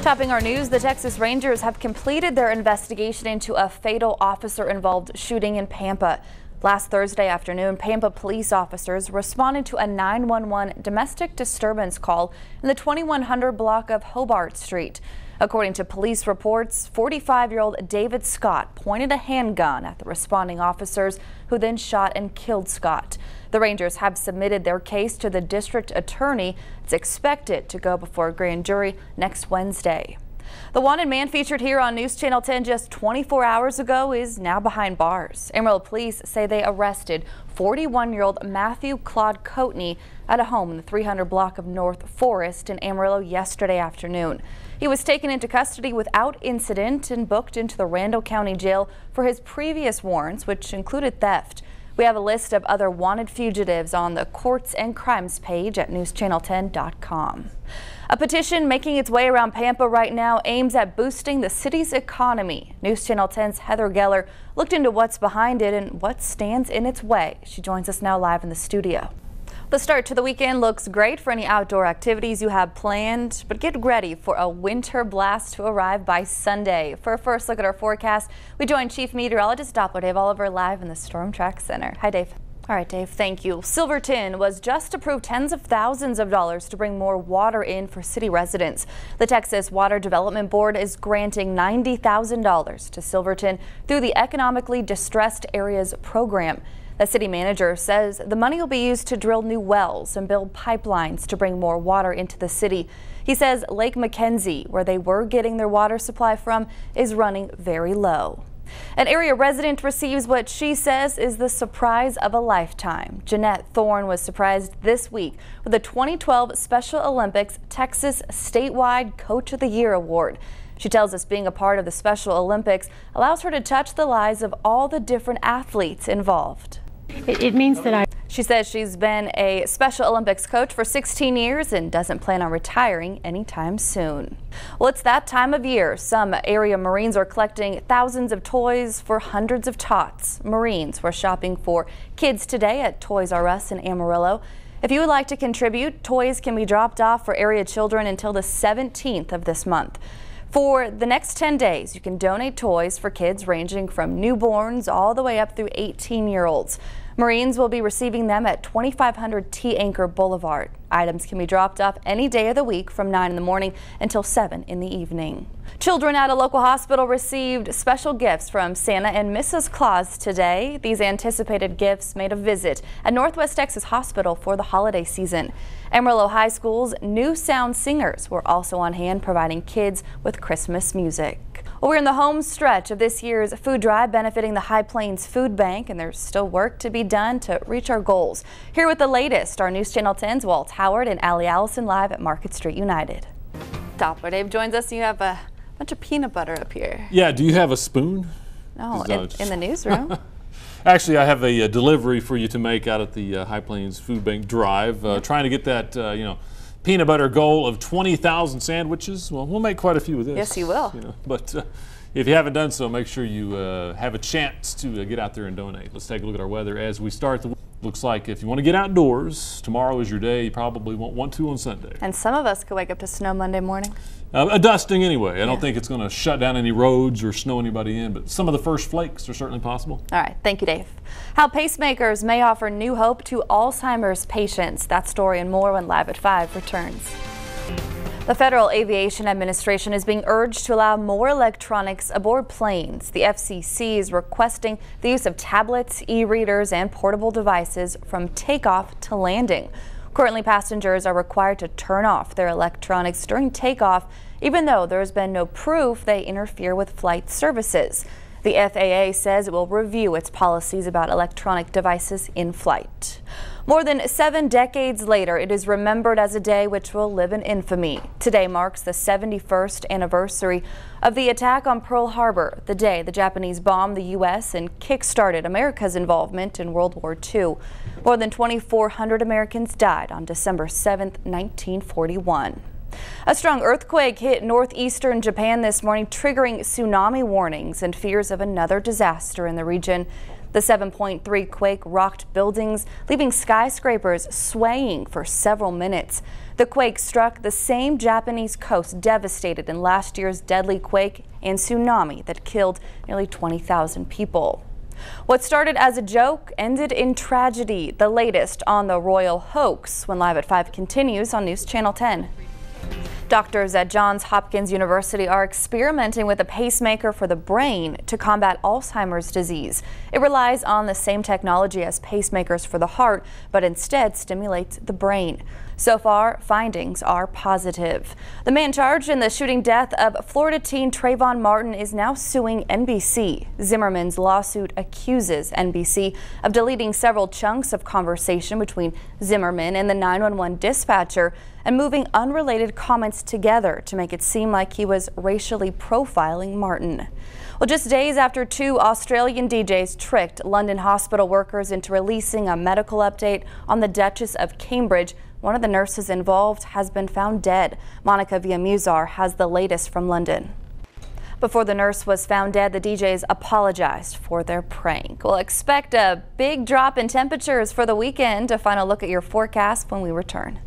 Topping our news, the Texas Rangers have completed their investigation into a fatal officer-involved shooting in Pampa. Last Thursday afternoon, Pampa police officers responded to a 911 domestic disturbance call in the 2100 block of Hobart Street. According to police reports, 45-year-old David Scott pointed a handgun at the responding officers, who then shot and killed Scott. The Rangers have submitted their case to the district attorney. It's expected to go before a grand jury next Wednesday. The wanted man featured here on News Channel 10 just 24 hours ago is now behind bars. Amarillo police say they arrested 41-year-old Matthew Claude Coatney at a home in the 300 block of North Forest in Amarillo yesterday afternoon. He was taken into custody without incident and booked into the Randall County Jail for his previous warrants, which included theft. We have a list of other wanted fugitives on the Courts and Crimes page at newschannel10.com. A petition making its way around Pampa right now aims at boosting the city's economy. News Channel 10's Heather Geller looked into what's behind it and what stands in its way. She joins us now live in the studio. The start to the weekend looks great for any outdoor activities you have planned, but get ready for a winter blast to arrive by Sunday. For a first look at our forecast, we join Chief Meteorologist Doppler Dave Oliver live in the Storm Track Center. Hi, Dave. All right, Dave, thank you. Silverton was just approved tens of thousands of dollars to bring more water in for city residents. The Texas Water Development Board is granting $90,000 to Silverton through the Economically Distressed Areas program. The city manager says the money will be used to drill new wells and build pipelines to bring more water into the city. He says Lake McKenzie, where they were getting their water supply from, is running very low. An area resident receives what she says is the surprise of a lifetime. Jeanette Thorne was surprised this week with the 2012 Special Olympics Texas Statewide Coach of the Year Award. She tells us being a part of the Special Olympics allows her to touch the lives of all the different athletes involved. It means that She says she's been a Special Olympics coach for 16 years and doesn't plan on retiring anytime soon. Well, it's that time of year. Some area Marines are collecting thousands of toys for hundreds of tots. Marines were shopping for kids today at Toys R Us in Amarillo. If you would like to contribute, toys can be dropped off for area children until the 17th of this month. For the next 10 days, you can donate toys for kids ranging from newborns all the way up through 18-year-olds. Marines will be receiving them at 2500 T Anchor Boulevard. Items can be dropped off any day of the week from 9 in the morning until 7 in the evening. Children at a local hospital received special gifts from Santa and Mrs. Claus today. These anticipated gifts made a visit at Northwest Texas Hospital for the holiday season. Amarillo High School's New Sound Singers were also on hand providing kids with Christmas music. Well, we're in the home stretch of this year's food drive benefiting the High Plains Food Bank, and there's still work to be done to reach our goals. Here with the latest, our News Channel 10's Walt Howard and Allie Allison live at Market Street United. Doppler Dave joins us. You have a bunch of peanut butter up here. Yeah, do you have a spoon? No, in the newsroom. Actually, I have a delivery for you to make out at the High Plains Food Bank Drive. Trying to get that, peanut butter goal of 20,000 sandwiches. Well, we'll make quite a few of this. Yes, you will. But if you haven't done so, make sure you have a chance to get out there and donate. Let's take a look at our weather as we start the week. Looks like if you want to get outdoors, tomorrow is your day. You probably won't want to on Sunday. And some of us could wake up to snow Monday morning. A dusting anyway. I don't think it's going to shut down any roads or snow anybody in, but some of the first flakes are certainly possible. All right. Thank you, Dave. How pacemakers may offer new hope to Alzheimer's patients. That story and more when Live at 5 returns. The Federal Aviation Administration is being urged to allow more electronics aboard planes. The FCC is requesting the use of tablets, e-readers, and portable devices from takeoff to landing. Currently, passengers are required to turn off their electronics during takeoff, even though there has been no proof they interfere with flight services. The FAA says it will review its policies about electronic devices in flight. More than 7 decades later, it is remembered as a day which will live in infamy. Today marks the 71st anniversary of the attack on Pearl Harbor, the day the Japanese bombed the U.S. and kick-started America's involvement in World War II. More than 2,400 Americans died on December 7, 1941. A strong earthquake hit northeastern Japan this morning, triggering tsunami warnings and fears of another disaster in the region. The 7.3 quake rocked buildings, leaving skyscrapers swaying for several minutes. The quake struck the same Japanese coast devastated in last year's deadly quake and tsunami that killed nearly 20,000 people. What started as a joke ended in tragedy. The latest on the royal hoax when Live at 5 continues on News Channel 10. Doctors at Johns Hopkins University are experimenting with a pacemaker for the brain to combat Alzheimer's disease. It relies on the same technology as pacemakers for the heart, but instead stimulates the brain. So far, findings are positive. The man charged in the shooting death of Florida teen Trayvon Martin is now suing NBC. Zimmerman's lawsuit accuses NBC of deleting several chunks of conversation between Zimmerman and the 911 dispatcher and moving unrelated comments together to make it seem like he was racially profiling Martin. Well, just days after two Australian DJs tricked London hospital workers into releasing a medical update on the Duchess of Cambridge, one of the nurses involved has been found dead. Monica Villamuzar has the latest from London. Before the nurse was found dead, the DJs apologized for their prank. We'll expect a big drop in temperatures for the weekend. A final look at your forecast when we return.